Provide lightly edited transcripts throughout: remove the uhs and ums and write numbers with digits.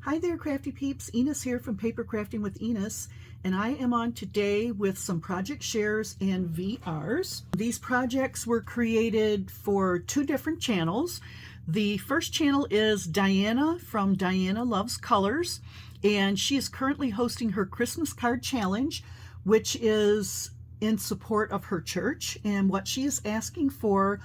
Hi there, Crafty Peeps. Enis here from Paper Crafting with Enis, and I am on today with some project shares and VRs. These projects were created for two different channels. The first channel is Diana from Diana Loves Colors, and she is currently hosting her Christmas card challenge, which is in support of her church. And what she is asking for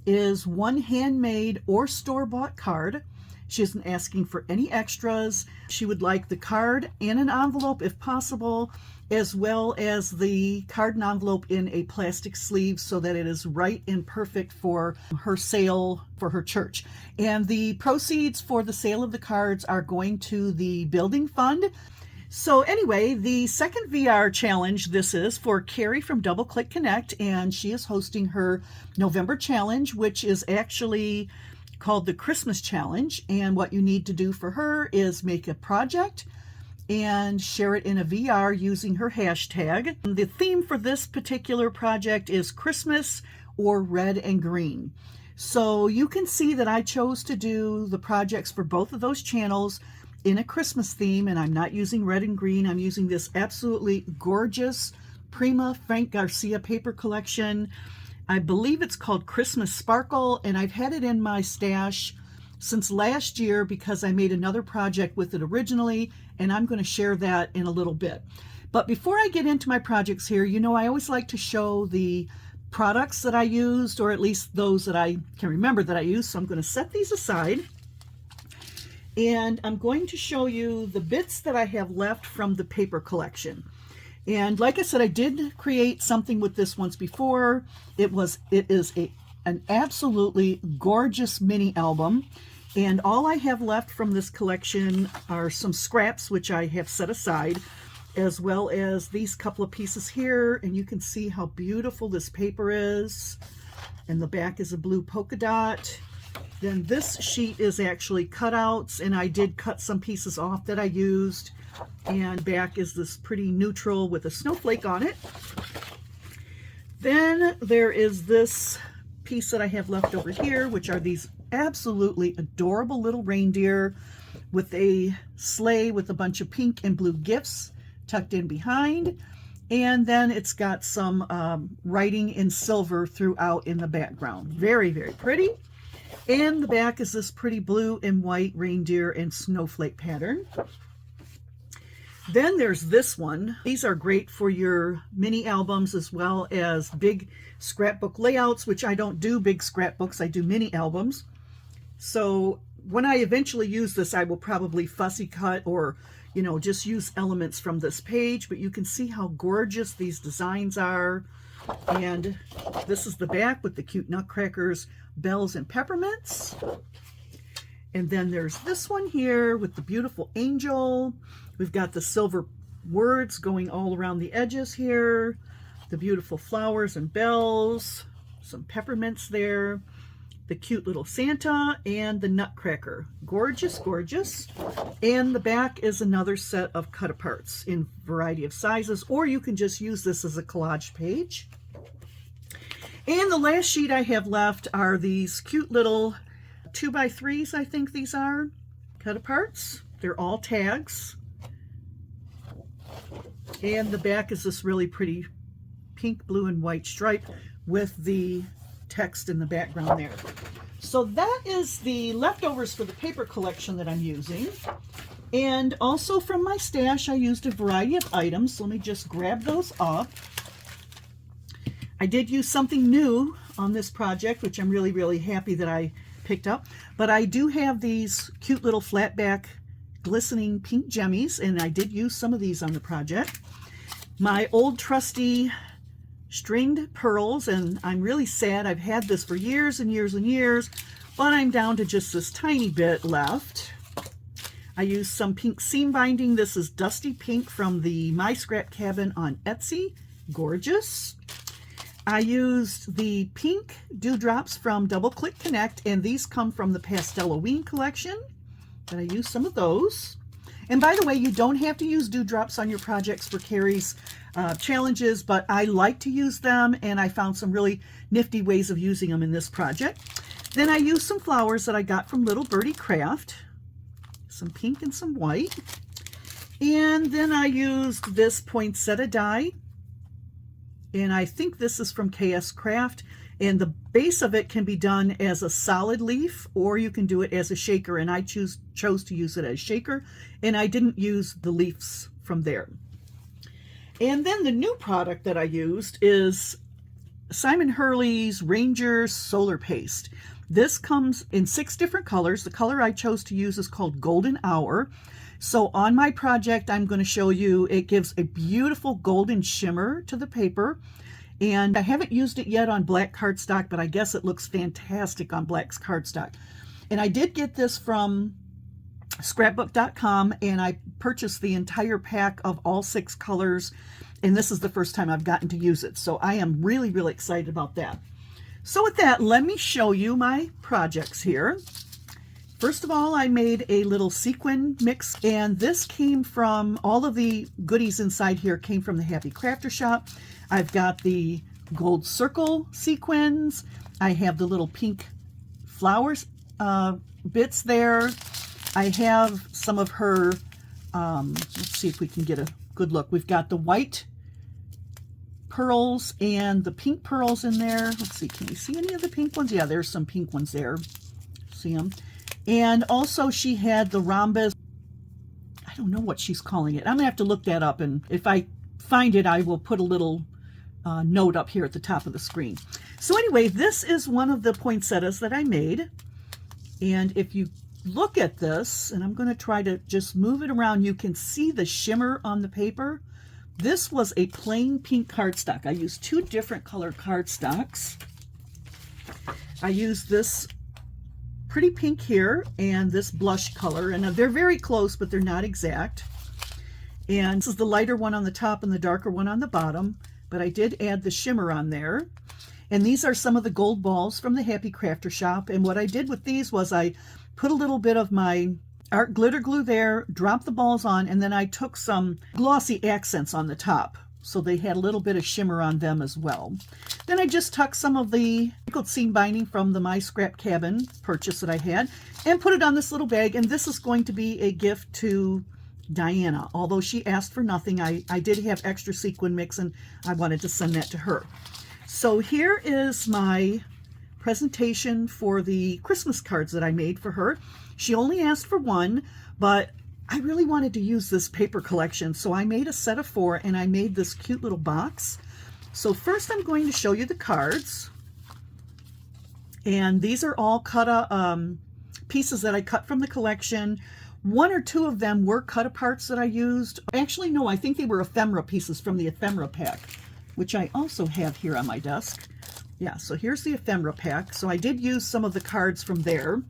is one handmade or store-bought card. She isn't asking for any extras. She would like the card and an envelope if possible, as well as the card and envelope in a plastic sleeve so that it is right and perfect for her sale for her church. And the proceeds for the sale of the cards are going to the building fund. So anyway, the second VR challenge, this is for Carri from Double Click Connect, and she is hosting her November challenge, which is actually called the Christmas Challenge. And what you need to do for her is make a project and share it in a VR using her hashtag. The theme for this particular project is Christmas or red and green. So you can see that I chose to do the projects for both of those channels in a Christmas theme, and I'm not using red and green. I'm using this absolutely gorgeous Prima Frank Garcia paper collection. I believe it's called Christmas Sparkle, and I've had it in my stash since last year because I made another project with it originally, and I'm going to share that in a little bit. But before I get into my projects here, you know, I always like to show the products that I used, or at least those that I can remember that I used. So I'm going to set these aside, and I'm going to show you the bits that I have left from the paper collection. And like I said, I did create something with this once before. It is an absolutely gorgeous mini album. And all I have left from this collection are some scraps, which I have set aside, as well as these couple of pieces here. And you can see how beautiful this paper is. And the back is a blue polka dot. Then this sheet is actually cutouts, and I did cut some pieces off that I used. And back is this pretty neutral with a snowflake on it. Then there is this piece that I have left over here, which are these absolutely adorable little reindeer with a sleigh with a bunch of pink and blue gifts tucked in behind. And then it's got some writing in silver throughout in the background. Very, very pretty. And the back is this pretty blue and white reindeer and snowflake pattern. Then there's this one. These are great for your mini albums as well as big scrapbook layouts, which I don't do big scrapbooks, I do mini albums. So when I eventually use this, I will probably fussy cut or, you know, just use elements from this page, but you can see how gorgeous these designs are. And this is the back with the cute nutcrackers, bells, and peppermints. And then there's this one here with the beautiful angel. We've got the silver words going all around the edges here, the beautiful flowers and bells, some peppermints there, the cute little Santa, and the nutcracker. Gorgeous, gorgeous. And the back is another set of cut aparts in a variety of sizes, or you can just use this as a collage page. And the last sheet I have left are these cute little 2x3s, I think these are, cut aparts. They're all tags. And the back is this really pretty pink, blue, and white stripe with the text in the background there. So that is the leftovers for the paper collection that I'm using. And also from my stash, I used a variety of items. So let me just grab those up. I did use something new on this project, which I'm really, really happy that I picked up. But I do have these cute little flat back glistening pink jemmies, and I did use some of these on the project. My old trusty stringed pearls, and I'm really sad. I've had this for years and years and years, but I'm down to just this tiny bit left. I used some pink seam binding. This is Dusty Pink from the My Scrap Cabin on Etsy. Gorgeous. I used the pink dewdrops from Double Click Connect, and these come from the Pastel-Halloween collection. And I used some of those. And by the way, you don't have to use dewdrops on your projects for Carri's challenges, but I like to use them, and I found some really nifty ways of using them in this project. Then I used some flowers that I got from Little Birdie Craft. some pink and some white. And then I used this poinsettia die, and I think this is from KS Craft, and the base of it can be done as a solid leaf, or you can do it as a shaker, and I chose to use it as shaker, and I didn't use the leaves from there. And then the new product that I used is Simon Hurley's Ranger Solar Paste. This comes in 6 different colors. The color I chose to use is called Golden Hour. So on my project, I'm going to show you, it gives a beautiful golden shimmer to the paper. And I haven't used it yet on black cardstock, but I guess it looks fantastic on black cardstock. And I did get this from scrapbook.com, and I purchased the entire pack of all 6 colors. And this is the first time I've gotten to use it. So I am really, really excited about that. So with that, let me show you my projects here. First of all, I made a little sequin mix, and this came from, all of the goodies inside here came from the Happy Crafter Shop. I've got the gold circle sequins. I have the little pink flowers bits there. I have some of her, let's see if we can get a good look. We've got the white pearls and the pink pearls in there. Let's see, can you see any of the pink ones? Yeah, there's some pink ones there. See them? And also she had the rhombus. I don't know what she's calling it. I'm gonna have to look that up, and if I find it, I will put a little note up here at the top of the screen. So anyway, this is one of the poinsettias that I made. And if you look at this, and I'm gonna try to just move it around, you can see the shimmer on the paper. This was a plain pink cardstock. I used 2 different colored cardstocks. I used this pretty pink here and this blush color, and they're very close, but they're not exact. And this is the lighter one on the top and the darker one on the bottom, but I did add the shimmer on there. And these are some of the gold balls from the Happy Crafter Shop. And what I did with these was I put a little bit of my art glitter glue there, dropped the balls on, and then I took some glossy accents on the top, so they had a little bit of shimmer on them as well. Then I just tucked some of the pickled seam binding from the My Scrap Cabin purchase that I had and put it on this little bag, and this is going to be a gift to Diana. Although she asked for nothing, I did have extra sequin mix, and I wanted to send that to her. So here is my presentation for the Christmas cards that I made for her. She only asked for 1, but I really wanted to use this paper collection, so I made a set of 4, and I made this cute little box. So first I'm going to show you the cards, and these are all cut pieces that I cut from the collection. 1 or 2 of them were cut aparts that I used. Actually, no, I think they were ephemera pieces from the ephemera pack, which I also have here on my desk. Yeah, so here's the ephemera pack. So I did use some of the cards from there.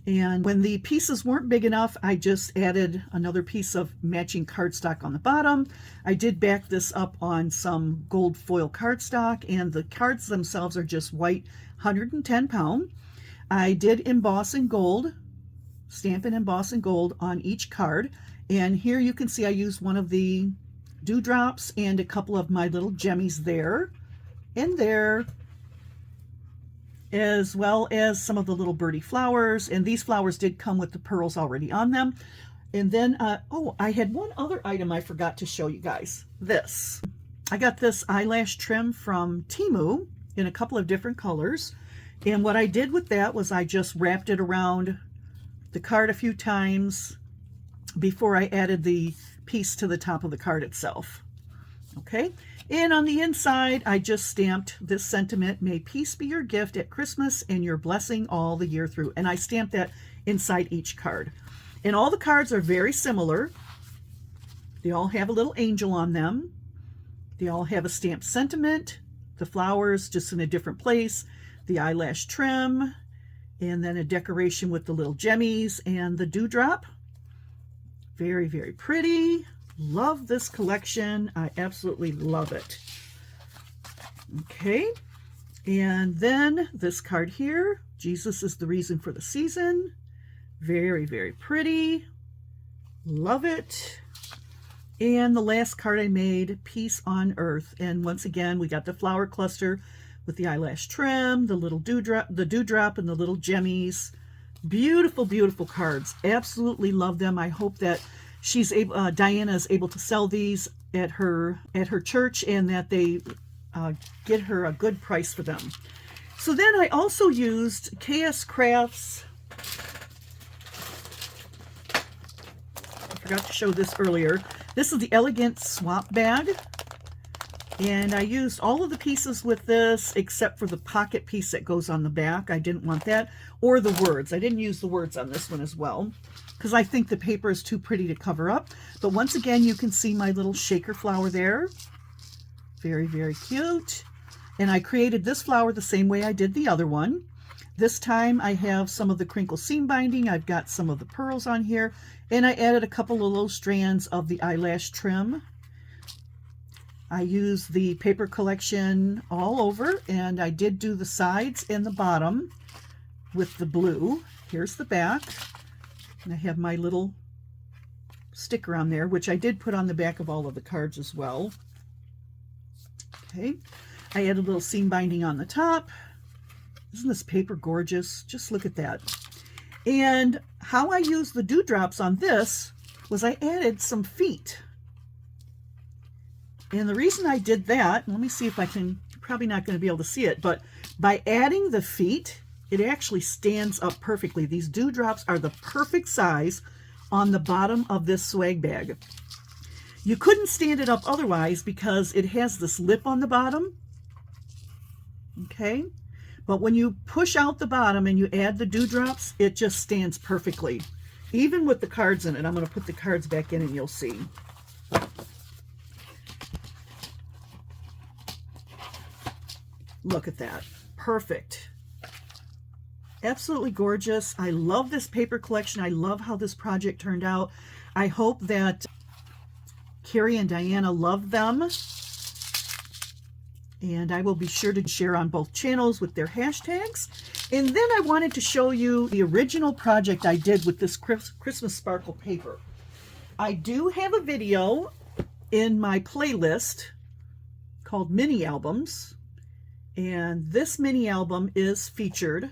And when the pieces weren't big enough, I just added another piece of matching cardstock on the bottom. I did back this up on some gold foil cardstock, and the cards themselves are just white, 110 pound. I did emboss in gold, stamp and emboss in gold on each card. And here you can see I used one of the dewdrops and a couple of my little gemmies there and there, as well as some of the little birdie flowers. And these flowers did come with the pearls already on them. And then, oh, I had one other item I forgot to show you guys. This. I got this eyelash trim from Temu in a couple of different colors. And what I did with that was I just wrapped it around the card a few times before I added the piece to the top of the card itself. Okay, and on the inside, I just stamped this sentiment: may peace be your gift at Christmas and your blessing all the year through. And I stamped that inside each card. And all the cards are very similar. They all have a little angel on them. They all have a stamped sentiment, the flowers just in a different place, the eyelash trim, and then a decoration with the little gemmies and the dewdrop. Very, very pretty. Love this collection. I absolutely love it. Okay, and then this card here, Jesus is the reason for the season. Very, very pretty. Love it. And the last card I made, Peace on Earth. And once again, we got the flower cluster with the eyelash trim, the little dewdrop, and the little gemmies. Beautiful, beautiful cards. Absolutely love them. I hope that she's able, Diana is able to sell these at her church, and that they get her a good price for them. So then I also used KS Crafts. I forgot to show this earlier. This is the Elegant Swap Bag. And I used all of the pieces with this except for the pocket piece that goes on the back. I didn't want that. Or the words. I didn't use the words on this one as well, because I think the paper is too pretty to cover up. But once again, you can see my little shaker flower there. Very, very cute. And I created this flower the same way I did the other one. This time I have some of the crinkle seam binding. I've got some of the pearls on here. And I added a couple of little strands of the eyelash trim. I used the paper collection all over, and I did do the sides and the bottom with the blue. Here's the back. And I have my little sticker on there, which I did put on the back of all of the cards as well. Okay. I added a little seam binding on the top. Isn't this paper gorgeous? Just look at that. And how I used the dewdrops on this was I added some feet. And the reason I did that, let me see if I can, probably not going to be able to see it, but by adding the feet, it actually stands up perfectly. These dewdrops are the perfect size on the bottom of this swag bag. You couldn't stand it up otherwise because it has this lip on the bottom. Okay? But when you push out the bottom and you add the dewdrops, it just stands perfectly. Even with the cards in it. I'm going to put the cards back in and you'll see. Look at that. Perfect. Absolutely gorgeous. I love this paper collection. I love how this project turned out. I hope that Carri and Diana love them. And I will be sure to share on both channels with their hashtags. And then I wanted to show you the original project I did with this Christmas sparkle paper. I do have a video in my playlist called Mini Albums. And this mini album is featured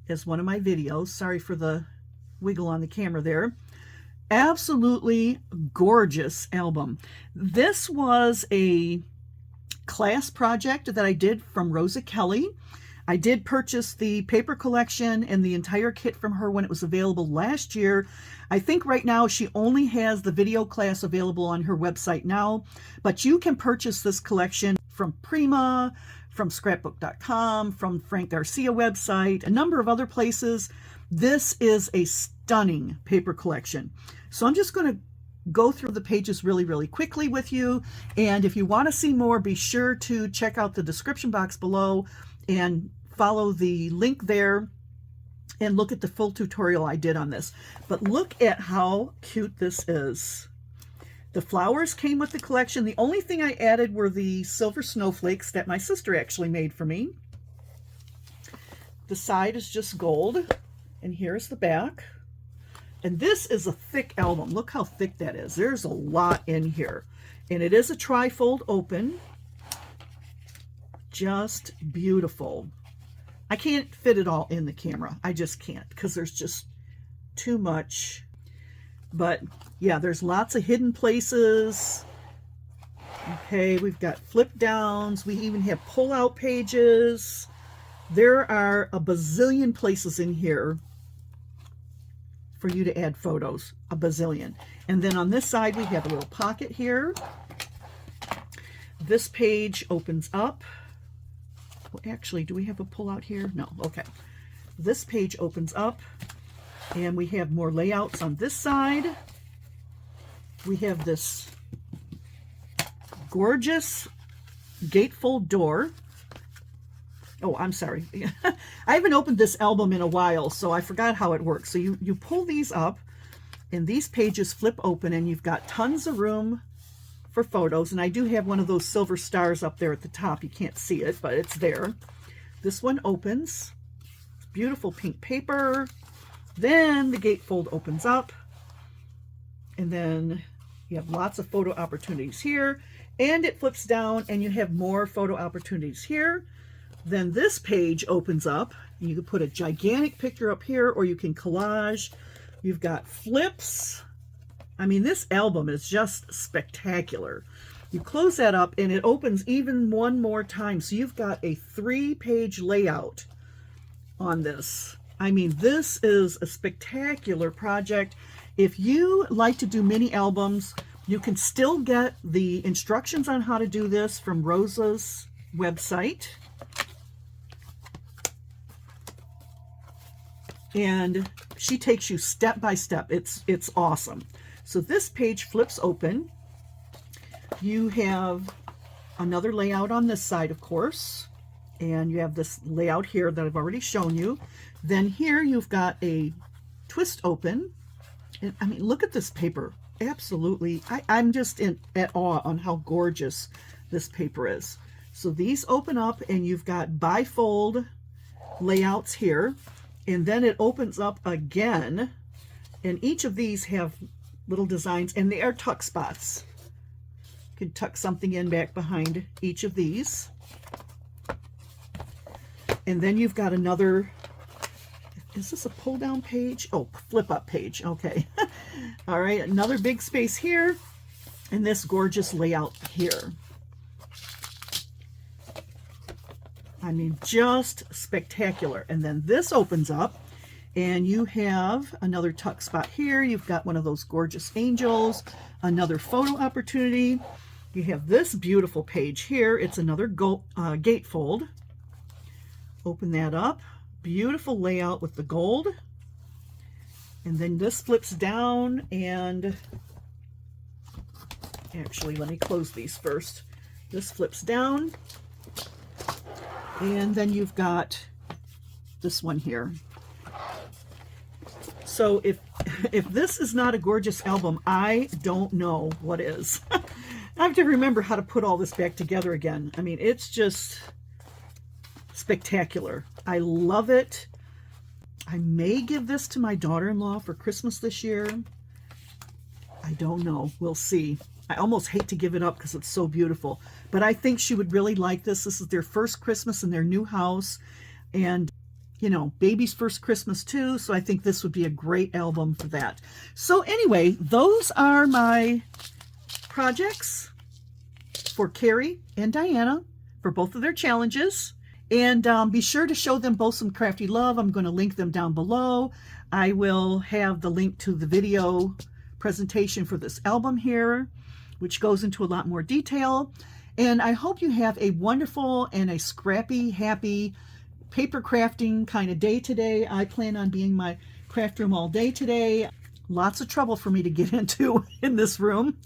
as one of my videos. Sorry for the wiggle on the camera there. Absolutely gorgeous album. This was a class project that I did from Rosa Kelly. I did purchase the paper collection and the entire kit from her when it was available last year. I think right now she only has the video class available on her website now, but you can purchase this collection from Prima, from scrapbook.com, from Frank Garcia website, a number of other places. This is a stunning paper collection. So I'm just going to go through the pages really, really quickly with you. And if you want to see more, be sure to check out the description box below and follow the link there and look at the full tutorial I did on this. But look at how cute this is. The flowers came with the collection. The only thing I added were the silver snowflakes that my sister actually made for me. The side is just gold, and here's the back. And this is a thick album. Look how thick that is. There's a lot in here. And it is a tri-fold open. Just beautiful. I can't fit it all in the camera. I just can't because there's just too much. But yeah, there's lots of hidden places. Okay, we've got flip downs. We even have pull out pages. There are a bazillion places in here for you to add photos, a bazillion. And then on this side, we have a little pocket here. This page opens up. Well, actually, do we have a pull out here? No, okay. This page opens up. And we have more layouts on this side. We have this gorgeous gatefold door. Oh, I'm sorry. I haven't opened this album in a while, so I forgot how it works. So you pull these up, and these pages flip open, and you've got tons of room for photos. And I do have one of those silver stars up there at the top. You can't see it, but it's there. This one opens. Beautiful pink paper. Then the gatefold opens up, and then you have lots of photo opportunities here, and it flips down, and you have more photo opportunities here. Then this page opens up. You can put a gigantic picture up here, or you can collage. You've got flips. I mean, this album is just spectacular. You close that up and it opens even one more time. So you've got a 3-page layout on this. I mean, this is a spectacular project. If you like to do mini albums, you can still get the instructions on how to do this from Rosa's website. And she takes you step by step. It's awesome. So this page flips open. You have another layout on this side, of course, and you have this layout here that I've already shown you. Then here you've got a twist open. And I mean, look at this paper. Absolutely. I'm just at awe on how gorgeous this paper is. So these open up and you've got bifold layouts here. And then it opens up again, and each of these have little designs, and they are tuck spots. You can tuck something in back behind each of these. And then you've got another, is this a pull down page? Oh, flip up page, okay. All right, another big space here, and this gorgeous layout here. I mean, just spectacular. And then this opens up and you have another tuck spot here. You've got one of those gorgeous angels, another photo opportunity. You have this beautiful page here. It's another gatefold. Open that up. Beautiful layout with the gold. And then this flips down, and actually, let me close these first. This flips down. And then you've got this one here. So if this is not a gorgeous album, I don't know what is. I have to remember how to put all this back together again. I mean, it's just spectacular. I love it. I may give this to my daughter-in-law for Christmas this year. I don't know. We'll see. I almost hate to give it up because it's so beautiful, but I think she would really like this. This is their first Christmas in their new house, and you know, baby's first Christmas too, so I think this would be a great album for that. So anyway, those are my projects for Carri and Diana for both of their challenges, and be sure to show them both some crafty love. I'm going to link them down below. I will have the link to the video presentation for this album here, which goes into a lot more detail. And I hope you have a wonderful and a scrappy, happy paper crafting kind of day today. I plan on being in my craft room all day today. Lots of trouble for me to get into in this room.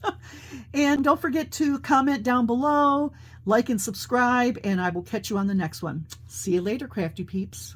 And don't forget to comment down below, like and subscribe, and I will catch you on the next one. See you later, Crafty Peeps.